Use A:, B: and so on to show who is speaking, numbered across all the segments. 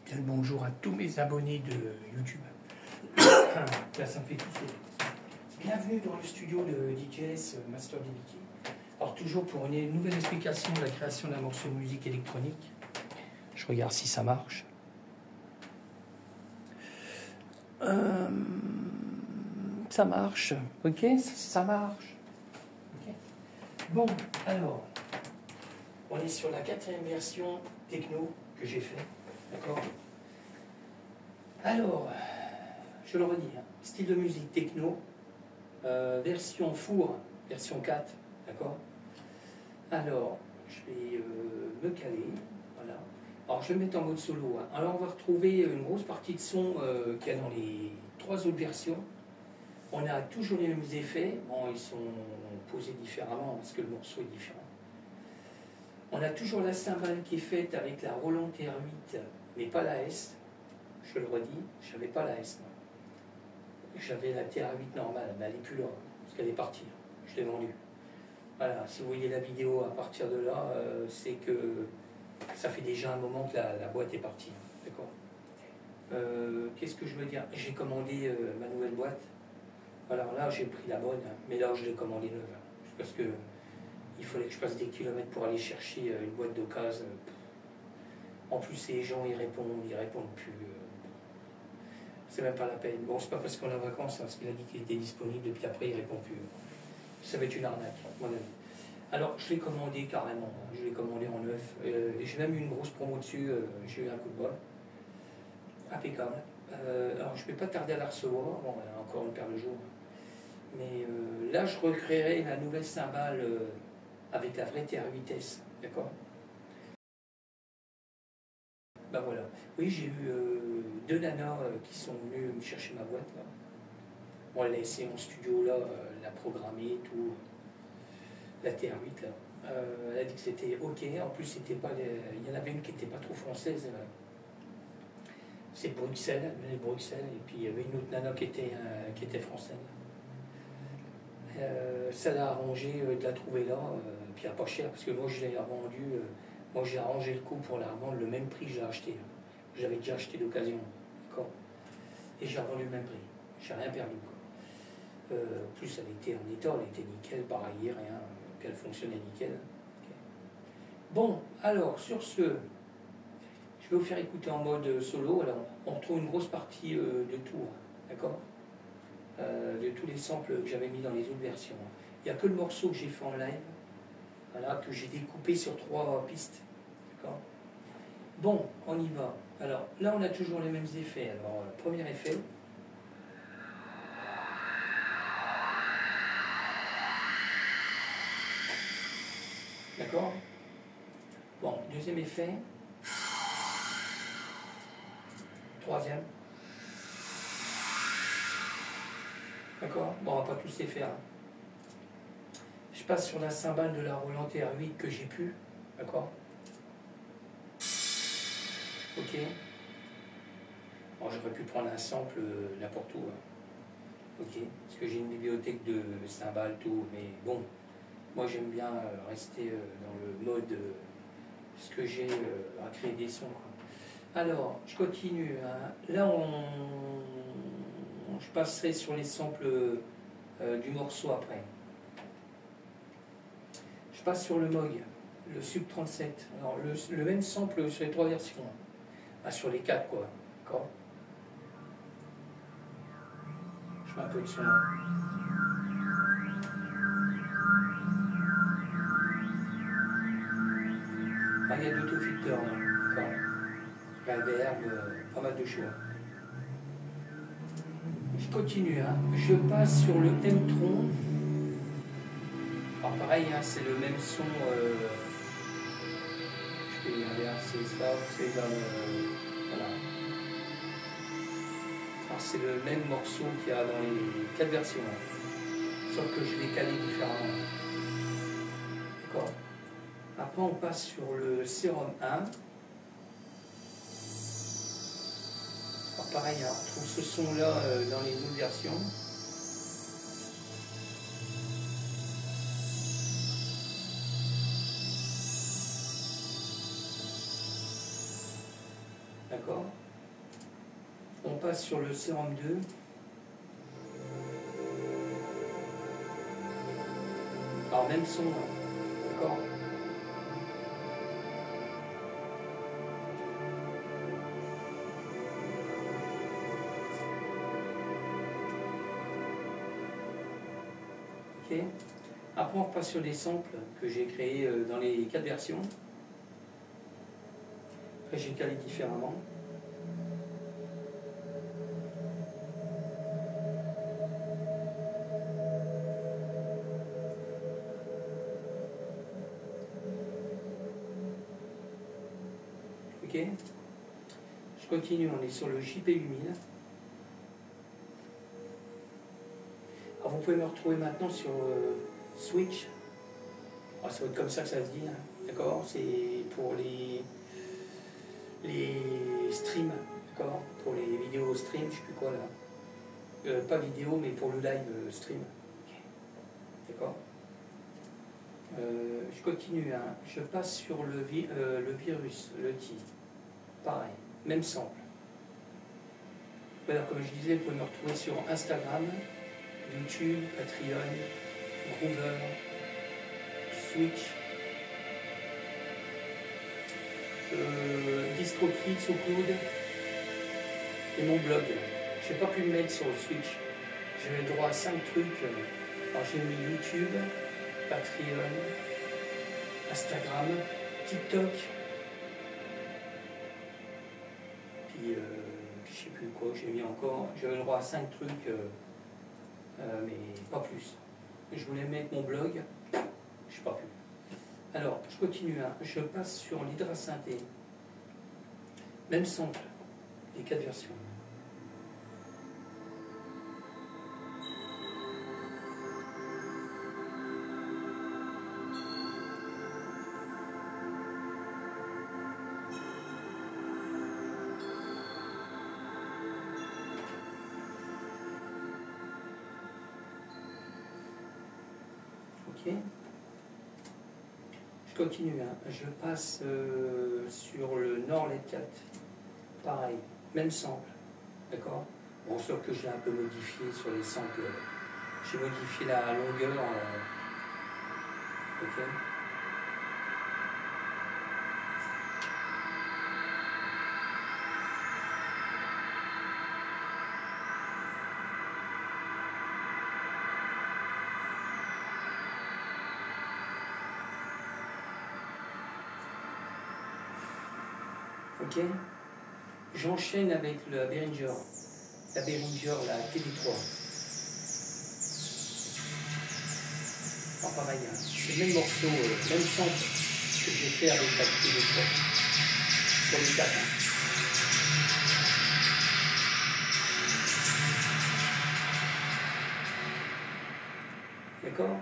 A: Bien le bonjour à tous mes abonnés de YouTube. Là, ça me fait tousser. Bienvenue dans le studio de DJS Master DBK. Alors, toujours pour une nouvelle explication de la création d'un morceau de musique électronique. Je regarde si ça marche. Ça marche, ok, ça marche. Okay. Bon, alors, on est sur la 4e version techno que j'ai fait, d'accord. Alors, je le redis, hein, style de musique techno, version four, version 4, d'accord. Alors, je vais me caler, voilà. Alors, je vais me mettre en mode solo. Hein. Alors, on va retrouver une grosse partie de son qu'il y a dans les 3 autres versions. On a toujours les mêmes effets. Bon, ils sont posés différemment parce que le morceau est différent. On a toujours la cymbale qui est faite avec la Roland TR8, mais pas la S. Je le redis, je n'avais pas la S. J'avais la TR8 normale, mais elle n'est plus là, parce qu'elle est partie. Je l'ai vendue. Voilà, si vous voyez la vidéo à partir de là, c'est que ça fait déjà un moment que la boîte est partie. D'accord. Qu'est-ce que je veux dire? J'ai commandé ma nouvelle boîte. Alors là, j'ai pris la bonne, mais là, je l'ai commandée neuve. Parce que il fallait que je passe des kilomètres pour aller chercher une boîte d'occasion. En plus, les gens, ils répondent plus. C'est même pas la peine. Bon, c'est pas parce qu'on est en vacances, hein, parce qu'il a dit qu'il était disponible, et puis après, il répond plus. Ça va être une arnaque, à mon avis. Alors, je l'ai commandé carrément. Je l'ai commandé en neuf. Et j'ai même eu une grosse promo dessus. J'ai eu un coup de bol. Impeccable. Alors, je ne vais pas tarder à la recevoir. Bon, elle a encore une paire de jours. Mais là, je recréerai la nouvelle cymbale avec la vraie TR8S. D'accord. Ben voilà. Oui, j'ai eu 2 nanas qui sont venues me chercher ma boîte. Là. Bon, elle a essayé mon studio là, l'a programmé, tout. La TR8 là. Elle a dit que c'était ok. En plus, c'était pas il y en avait une qui n'était pas trop française. C'est Bruxelles, elle venait de Bruxelles. Et puis il y avait une autre nana qui était française. Ça l'a arrangé de la trouver là, puis à pas cher, parce que moi je l'ai revendu, moi j'ai arrangé le coup pour la revendre le même prix que j'ai acheté. J'avais déjà acheté d'occasion, d'accord. Et j'ai revendu le même prix, j'ai rien perdu. En plus elle était en état, elle était nickel, pareil, rien, qu'elle fonctionnait nickel. Okay. Bon, alors sur ce, je vais vous faire écouter en mode solo. Alors on retrouve une grosse partie de tout, d'accord. De tous les samples que j'avais mis dans les autres versions. Il n'y a que le morceau que j'ai fait en live, voilà, que j'ai découpé sur 3 pistes. D'accord. Bon, on y va. Alors là, on a toujours les mêmes effets. Alors, premier effet. D'accord. Bon, deuxième effet. Troisième. D'accord. Bon, on va pas tous les faire. Je passe sur la cymbale de la Roland TR8 que j'ai pu. D'accord. Ok. Bon, j'aurais pu prendre un sample n'importe où. Hein. Ok. Parce que j'ai une bibliothèque de cymbales, tout. Mais bon, moi j'aime bien rester dans le mode ce que j'ai à créer des sons. Quoi. Alors, je continue. Hein. Là, je passerai sur les samples du morceau après. Je passe sur le Moog, le Sub 37. Alors, le même sample sur les 3 versions. Ah, sur les 4, quoi. D'accord. Je mets un peu de son. Ah, il y a d'autofilter, d'accord. Reverb, pas mal de choix. Je continue, hein. Je passe sur le M-Tron. Alors pareil, hein, c'est le même son. Je vais inverser ça, c'est dans le. Voilà. Alors c'est le même morceau qu'il y a dans les 4 versions. Hein. Sauf que je l'ai calé différemment. D'accord. Après on passe sur le Serum 1. Alors pareil, hein, on trouve ce son là dans les autres versions. d'accord. On passe sur le sérum 2. Alors même son, d'accord. Ok. Après on repasse sur des samples que j'ai créés dans les 4 versions. Après j'ai calé différemment. Ok. Je continue, on est sur le JP8000. Alors vous pouvez me retrouver maintenant sur Switch. Alors, ça va être comme ça que ça se dit, hein. D'accord. C'est pour les streams, d'accord. Pour les vidéos stream, je sais plus quoi là. Pas vidéo, mais pour le live stream. Okay. D'accord. Je continue, hein. Je passe sur le virus, le T. Pareil, même sample. Alors, comme je disais, vous pouvez me retrouver sur Instagram, YouTube, Patreon, Groover, Switch, DistroKid, SoundCloud et mon blog. Je n'ai pas pu me mettre sur le Switch. J'ai le droit à 5 trucs. Alors j'ai mis YouTube, Patreon, Instagram, TikTok, puis je sais plus quoi que j'ai mis encore. J'avais le droit à 5 trucs, mais pas plus. Je voulais mettre mon blog, je sais pas plus. Alors, je continue, hein. Je passe sur l'hydrasynthé. Même sample, les 4 versions. Ok. Je continue, hein. Je passe sur le Nord-LED 4. Pareil, même sample. D'accord. Bon, sauf que je l'ai un peu modifié sur les samples. J'ai modifié la longueur. Ok. Ok. J'enchaîne avec la Behringer. La Behringer, la TV3. Alors pareil, hein, c'est le même morceau, même sample que j'ai fait avec la TV3. Sur les 4. Hein. D'accord.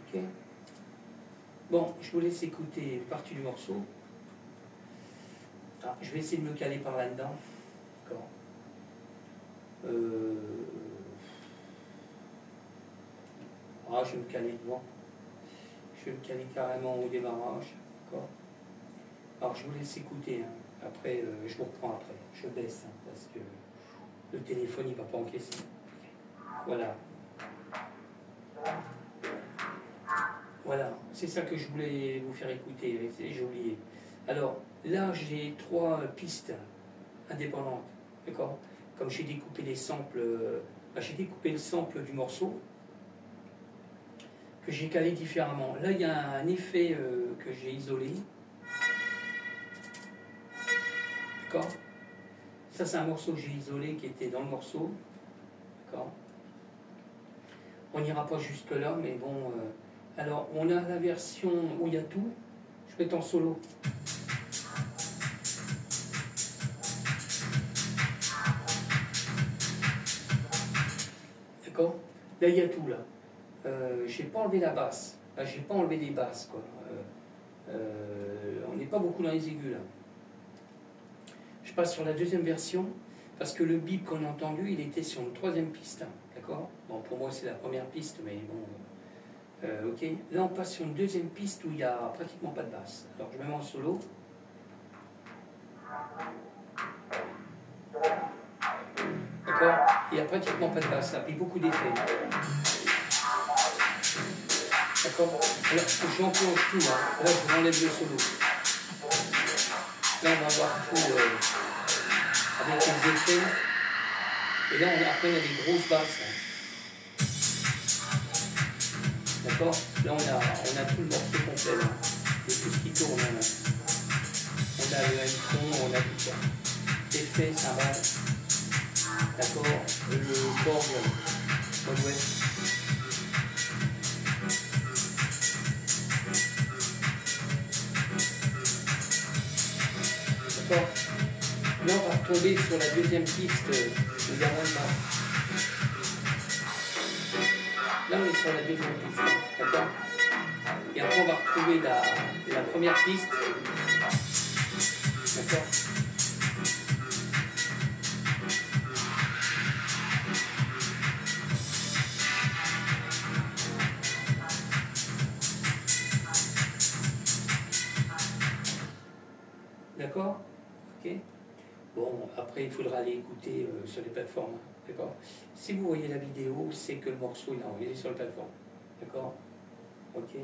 A: Ok. Bon, je vous laisse écouter une partie du morceau. Ah, je vais essayer de me caler par là-dedans. D'accord. Ah, je vais me caler devant. Je vais me caler carrément au démarrage. D'accord. Alors, je vous laisse écouter. Hein. Après, je vous reprends après. Je baisse hein, parce que le téléphone, il ne va pas encaisser. Voilà. Voilà. C'est ça que je voulais vous faire écouter. J'ai oublié. Alors, là, j'ai 3 pistes indépendantes. D'accord. Comme j'ai découpé les samples, j'ai découpé le sample du morceau que j'ai calé différemment. Là, il y a un effet que j'ai isolé. D'accord. Ça, c'est un morceau que j'ai isolé qui était dans le morceau. D'accord. On n'ira pas jusque-là, mais bon. Alors, on a la version où il y a tout. Je vais être en solo. D'accord. Là, il y a tout, là. J'ai pas enlevé la basse. Là, j'ai pas enlevé les basses, quoi. On n'est pas beaucoup dans les aigus, là. Je passe sur la deuxième version, parce que le bip qu'on a entendu, il était sur une 3e piste. D'accord. Bon, pour moi, c'est la première piste, mais bon... ok. Là, on passe sur une 2e piste où il n'y a pratiquement pas de basse. Alors, je me mets en solo. d'accord? Il n'y a pratiquement pas de basse, ça puis beaucoup d'effets. D'accord? Alors, j'enclenche tout, là. Là, je vous enlève le solo. Là, on va voir tout avec les effets. Et là, après, on a des grosses basses. Hein. D'accord? Là, on a tout le morceau complet, là. Et tout ce qui tourne, là. On a le M-tron, on a tout ça. Effets, cymbales. D'accord? Le Korg, Modwest. D'accord? Là, on va retomber sur la deuxième piste où il y a moins de basse. Là, on est sur la deuxième piste. D'accord? Et après, on va retrouver la première piste. D'accord? D'accord? Ok? Bon, après, il faudra aller écouter sur les plateformes. D'accord? Si vous voyez la vidéo, c'est que le morceau il est sur la plateforme. D'accord? Ok?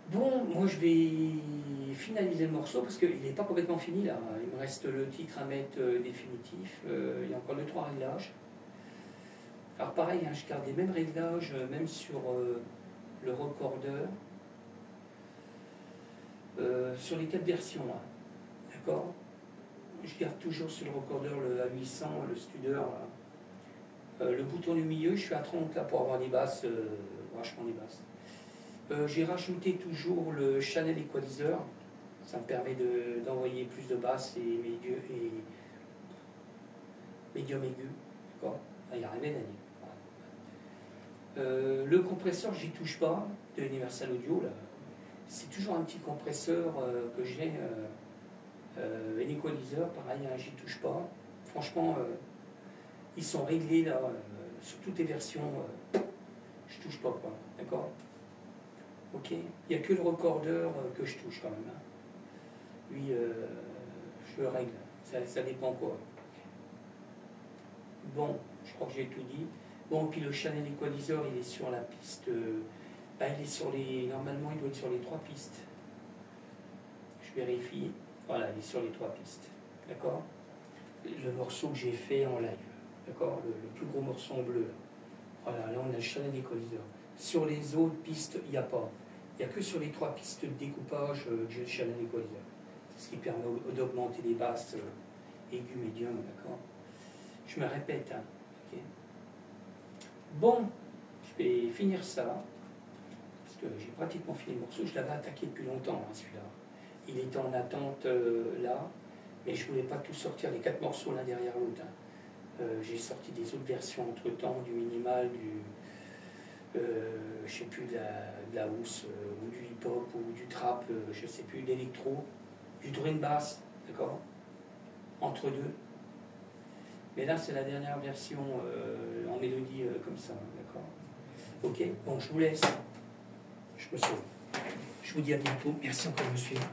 A: Bon, moi je vais finaliser le morceau parce qu'il n'est pas complètement fini là. Il me reste le titre à mettre définitif. Il y a encore 2-3 réglages. Alors pareil, hein, je garde les mêmes réglages, même sur le recorder. Sur les 4 versions, hein. D'accord? Je garde toujours sur le recorder le A800, le Studer. Le bouton du milieu, je suis à 30 là pour avoir des basses, vachement des basses. J'ai rajouté toujours le Channel Equalizer, ça me permet d'envoyer plus de basses et médium aigu, d'accord? Il n'y a rien à dire. Le compresseur, j'y touche pas, de Universal Audio, là. C'est toujours un petit compresseur que j'ai, un equalizer, pareil, hein, j'y touche pas. Franchement, ils sont réglés là, sur toutes les versions, je touche pas, quoi, d'accord? Ok, il n'y a que le recorder que je touche quand même. Hein. Lui, je le règle, ça dépend quoi. Bon, je crois que j'ai tout dit. Bon, puis le Channel Equalizer, il est sur la piste. Il est sur les. Normalement, il doit être sur les 3 pistes. Je vérifie. Voilà, il est sur les 3 pistes. D'accord? Le morceau que j'ai fait en live. D'accord? Le plus gros morceau en bleu. Voilà, là on a le Channel Equalizer. Sur les autres pistes, il n'y a pas. Il n'y a que sur les 3 pistes de découpage que j'ai le Channel Equalizer. C'est ce qui permet d'augmenter les basses aiguës, médium, d'accord? Je me répète, hein. Okay. Bon, je vais finir ça, parce que j'ai pratiquement fini le morceau. Je l'avais attaqué depuis longtemps, hein, celui-là. Il était en attente là, mais je ne voulais pas tout sortir, les 4 morceaux l'un derrière l'autre. Hein. J'ai sorti des autres versions entre-temps, du minimal, je ne sais plus, de la house, ou du hip-hop, ou du trap, je ne sais plus, de l'électro, du drum bass, d'accord? Entre deux. Mais là, c'est la dernière version en mélodie comme ça, d'accord? Ok, bon, je vous laisse. Je me sauve. Je vous dis à bientôt. Merci encore de me suivre.